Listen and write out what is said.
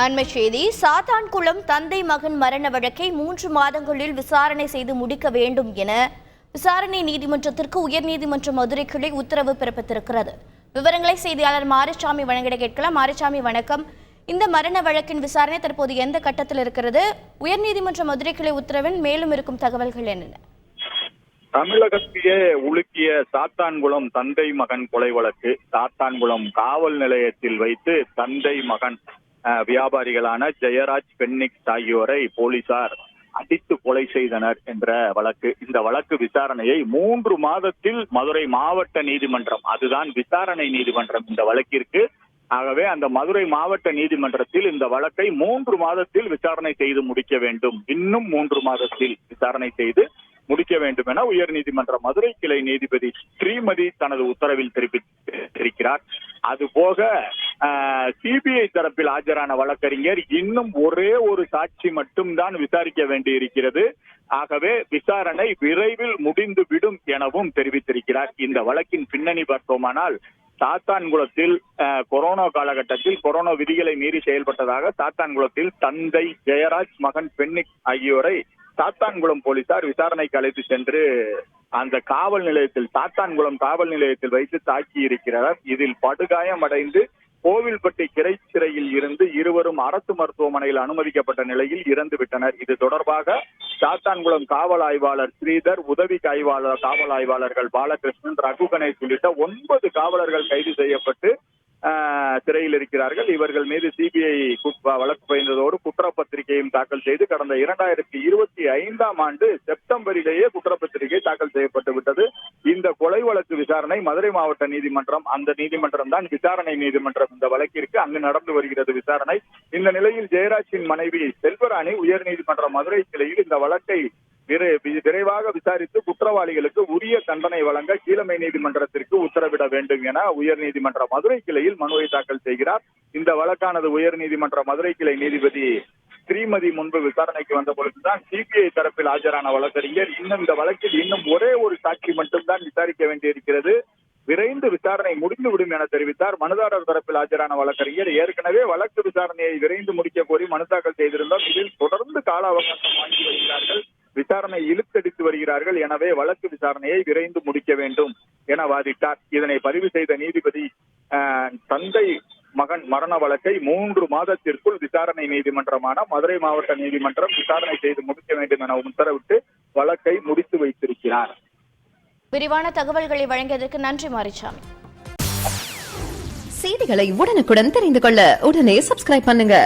அண்மை செய்தி. சாத்தான்குளம் தந்தை மகன் மரண வழக்கை 3 மாதங்களில் விசாரணை செய்து முடிக்க வேண்டும் என விசாரணை நீதிமன்றத்திற்கு உயர்நீதிமன்ற மதுரை கிளை உத்தரவு பிறப்பித்திருக்கிறது. விவரங்களை செய்தியாளர் மாரிசாமி வழங்கிட கேட்கலாம். மாரிசாமி, வணக்கம். இந்த மரண வழக்கின் விசாரணை தற்போது எந்த கட்டத்தில் இருக்கிறது? உயர்நீதிமன்ற மதுரை கிளை உத்தரவின் மேலும் இருக்கும் தகவல்கள் என்னென்ன? தமிழகத்தையே உலுக்கிய சாத்தான்குளம் தந்தை மகன் கொலை வழக்கு சாத்தான்குளம் காவல் நிலையத்தில் வைத்து தந்தை மகன் வியாபாரிகளான ஜெயராஜ், பென்னிக்ஸ் ஆகியோரை போலீசார் அடித்து கொலை செய்தனர் என்ற வழக்கு. இந்த வழக்கு விசாரணையை 3 மாதத்தில் மதுரை மாவட்ட நீதிமன்றம், அதுதான் விசாரணை நீதிமன்றம் இந்த வழக்கிற்கு. ஆகவே அந்த மதுரை மாவட்ட நீதிமன்றத்தில் இந்த வழக்கை 3 மாதத்தில் விசாரணை செய்து முடிக்க வேண்டும், இன்னும் 3 மாதத்தில் விசாரணை செய்து முடிக்க வேண்டும் என உயர்நீதிமன்ற மதுரை கிளை நீதிபதி ஸ்ரீமதி தனது உத்தரவில் தெரிவித்திருக்கிறார். அதுபோக சிபிஐ தரப்பில் ஆஜரான வழக்கறிஞர் இன்னும் ஒரே ஒரு சாட்சி மட்டும்தான் விசாரிக்க வேண்டியிருக்கிறது. ஆகவே விசாரணை விரைவில் முடிந்து விடும் எனவும் தெரிவித்திருக்கிறார். இந்த வழக்கின் பின்னணி பார்த்தோமானால், சாத்தான்குளத்தில் கொரோனா காலகட்டத்தில் கொரோனா விதிகளை மீறி செயல்பட்டதாக சாத்தான்குளத்தில் தந்தை ஜெயராஜ், மகன் பென்னிக்ஸ் ஆகியோரை சாத்தான்குளம் போலீசார் விசாரணைக்கு அழைத்து சென்று அந்த காவல் நிலையத்தில், சாத்தான்குளம் காவல் நிலையத்தில் வைத்து தாக்கி இருக்கிறார். இதில் படுகாயம் அடைந்து கோவில்பட்டி கிளை சிறையில் இருந்து இருவரும் அரசு மருத்துவமனையில் அனுமதிக்கப்பட்ட நிலையில் இறந்து விட்டனர். இது தொடர்பாக சாத்தான்குளம் காவல் ஆய்வாளர் ஸ்ரீதர், உதவி காவல் ஆய்வாளர்கள் பாலகிருஷ்ணன், ரகு கணேஷ் உள்ளிட்ட 9 காவலர்கள் கைது செய்யப்பட்டு சிறையில் இருக்கிறார்கள். இவர்கள் மீது சிபிஐ வழக்கு பதிந்ததோடு குற்றப்பத்திரிகையும் தாக்கல் செய்து கடந்த 2025ஆம் ஆண்டு செப்டம்பரிலேயே குற்றப்பத்திரிகை தாக்கல் செய்யப்பட்டு விட்டது. இந்த கொலை வழக்கு விசாரணை மதுரை மாவட்ட நீதிமன்றம், அந்த நீதிமன்றம் தான் விசாரணை நீதிமன்றம் இந்த வழக்கிற்கு, அங்கு நடந்து வருகிறது விசாரணை. இந்த நிலையில் ஜெயராஜின் மனைவி செல்வராணி உயர்நீதிமன்ற மதுரை கிளையில் இந்த வழக்கை விரைவாக விசாரித்து குற்றவாளிகளுக்கு உரிய தண்டனை வழங்க கீழமை நீதிமன்றத்திற்கு உத்தரவிட வேண்டும் என உயர்நீதிமன்ற மதுரை கிளையில் மனுவை தாக்கல் செய்கிறார். இந்த வழக்கானது உயர்நீதிமன்ற மதுரை கிளை நீதிபதி ஸ்ரீமதி முன்பு விசாரணைக்கு வந்த பொழுதுதான் சிபிஐ தரப்பில் ஆஜரான வழக்கறிஞர் இந்த வழக்கில் இன்னும் ஒரே ஒரு சாட்சி மட்டும்தான் விசாரிக்க வேண்டியிருக்கிறது, விரைந்து விசாரணை முடிந்துவிடும் என தெரிவித்தார். மனுதாரர் தரப்பில் ஆஜரான வழக்கறிஞர் ஏற்கனவே வழக்கு விசாரணையை விரைந்து முடிக்க கோரி மனு தாக்கல் செய்திருந்தார். இதில் தொடர்ந்து கால அவகாசம் வாங்கி வருகிறார்கள், விசாரணை இழுத்தடித்து வருகிறார்கள். எனவே வழக்கு விசாரணையை விரைந்து முடிக்க வேண்டும் என வாதிட்டார். இதனை பதிவு செய்த நீதிபதி தந்தை மகன் மரண வழக்கை 3 மாதத்திற்குள் விசாரணை நீதிமன்றமான மதுரை மாவட்ட நீதிமன்றம் விசாரணை செய்து முடிக்க வேண்டும் என உத்தரவிட்டு வழக்கை முடித்து வைத்திருக்கிறார். விரிவான தகவல்களை வழங்கியதற்கு நன்றி மாரிசாமி. செய்திகளை உடனுக்குடன் தெரிந்து கொள்ள உடனே சப்ஸ்கிரைப் பண்ணுங்க.